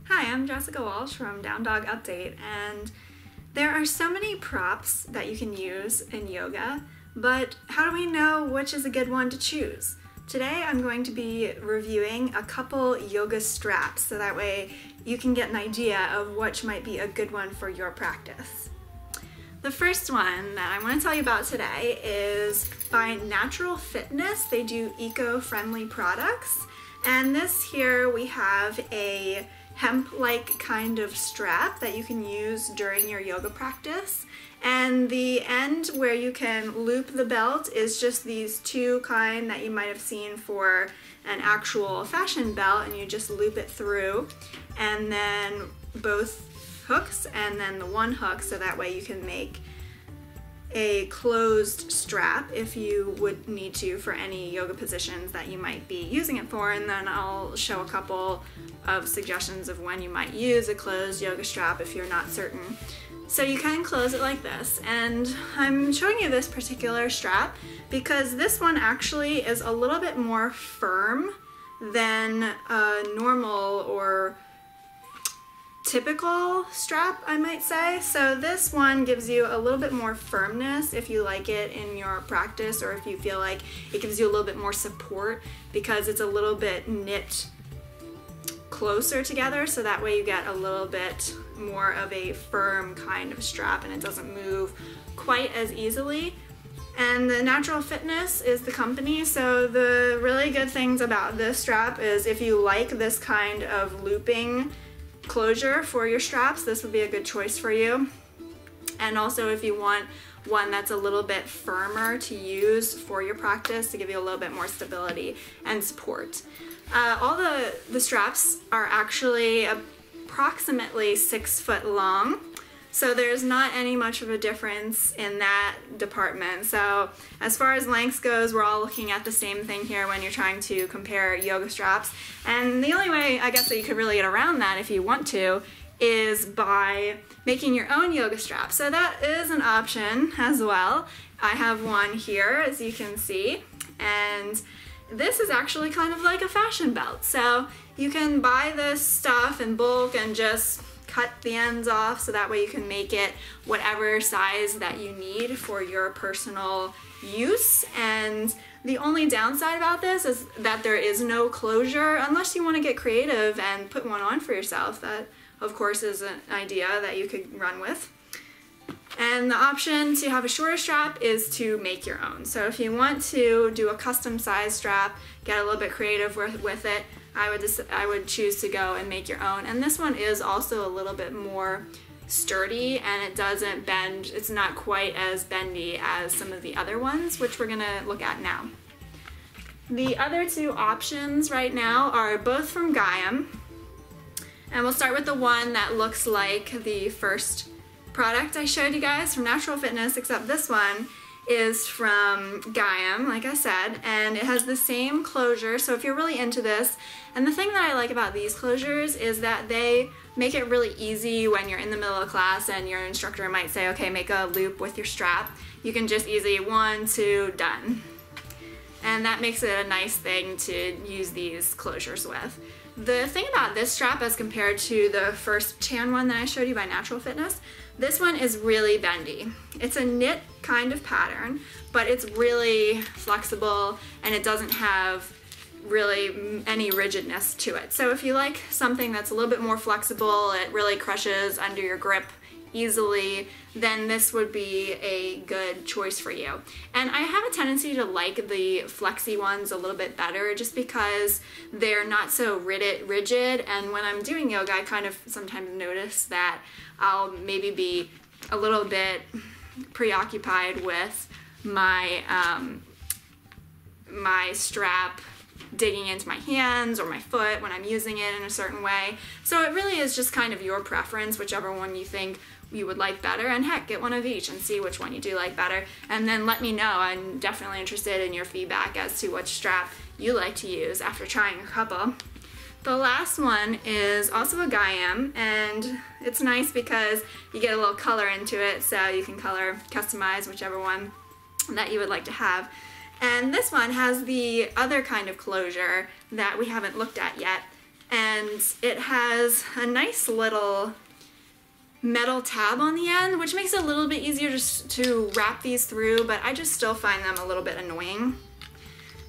Hi, I'm Jessica Walsh from Down Dog Update, and there are so many props that you can use in yoga, but how do we know which is a good one to choose? Today I'm going to be reviewing a couple yoga straps so that way you can get an idea of which might be a good one for your practice. The first one that I want to tell you about today is by Natural Fitness. They do eco-friendly products, and this here we have a hemp-like kind of strap that you can use during your yoga practice, and the end where you can loop the belt is just these two kind that you might have seen for an actual fashion belt, and you just loop it through, and then both hooks and then the one hook, so that way you can make a closed strap if you would need to for any yoga positions that you might be using it for, and then I'll show a couple of suggestions of when you might use a closed yoga strap if you're not certain. So you can close it like this, and I'm showing you this particular strap because this one actually is a little bit more firm than a normal or typical strap, I might say. So this one gives you a little bit more firmness if you like it in your practice, or if you feel like it gives you a little bit more support because it's a little bit knit closer together, so that way you get a little bit more of a firm kind of strap and it doesn't move quite as easily. And the Natural Fitness is the company, so the really good things about this strap is if you like this kind of looping closure for your straps, this would be a good choice for you. And also if you want one that's a little bit firmer to use for your practice to give you a little bit more stability and support. All the straps are actually approximately 6 foot long, so there's not any much of a difference in that department. So as far as lengths goes, we're all looking at the same thing here when you're trying to compare yoga straps. And the only way I guess that you could really get around that if you want to is by making your own yoga strap. So that is an option as well. I have one here, as you can see, and this is actually kind of like a fashion belt. So you can buy this stuff in bulk and just cut the ends off so that way you can make it whatever size that you need for your personal use. And the only downside about this is that there is no closure unless you want to get creative and put one on for yourself. That of course is an idea that you could run with. And the option to have a shorter strap is to make your own. So if you want to do a custom size strap, get a little bit creative with it, I would choose to go and make your own. And this one is also a little bit more sturdy and it doesn't bend. It's not quite as bendy as some of the other ones, which we're gonna look at now. The other two options right now are both from Gaiam. And we'll start with the one that looks like the first product I showed you guys from Natural Fitness, except this one is from Gaiam, like I said, and it has the same closure. So if you're really into this, and the thing that I like about these closures is that they make it really easy when you're in the middle of class and your instructor might say, okay, make a loop with your strap. You can just easily 1, 2, done. And that makes it a nice thing to use these closures with. The thing about this strap as compared to the first tan one that I showed you by Natural Fitness, this one is really bendy. It's a knit kind of pattern, but it's really flexible and it doesn't have really any rigidness to it. So if you like something that's a little bit more flexible, it really crushes under your grip easily, then this would be a good choice for you. And I have a tendency to like the flexi ones a little bit better just because they're not so rigid, and when I'm doing yoga I kind of sometimes notice that I'll maybe be a little bit preoccupied with my my strap digging into my hands or my foot when I'm using it in a certain way. So it really is just kind of your preference, whichever one you think you would like better, and heck, get one of each and see which one you do like better, and then let me know. I'm definitely interested in your feedback as to which strap you like to use after trying a couple. The last one is also a Gaiam, and it's nice because you get a little color into it, so you can customize whichever one that you would like to have. And this one has the other kind of closure that we haven't looked at yet, and it has a nice little metal tab on the end, which makes it a little bit easier just to wrap these through, but I just still find them a little bit annoying.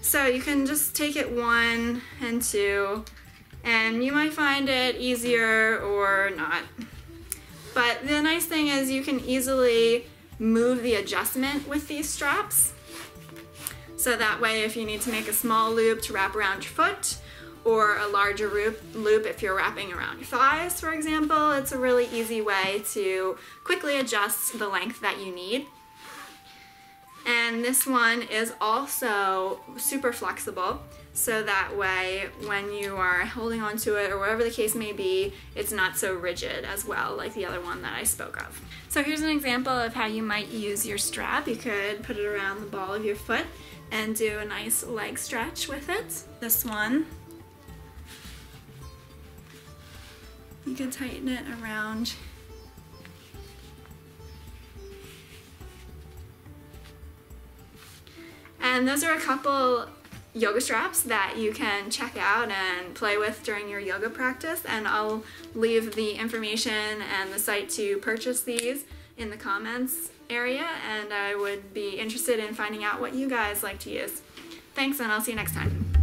So you can just take it 1 and 2, and you might find it easier or not. But the nice thing is you can easily move the adjustment with these straps. So that way if you need to make a small loop to wrap around your foot, or a larger loop if you're wrapping around your thighs, for example, it's a really easy way to quickly adjust the length that you need. And this one is also super flexible, so that way when you are holding onto it or whatever the case may be, it's not so rigid as well, like the other one that I spoke of. So here's an example of how you might use your strap. You could put it around the ball of your foot and do a nice leg stretch with it. This one, you can tighten it around and those are a couple yoga straps that you can check out and play with during your yoga practice, and I'll leave the information and the site to purchase these in the comments area, and I would be interested in finding out what you guys like to use. Thanks, and I'll see you next time.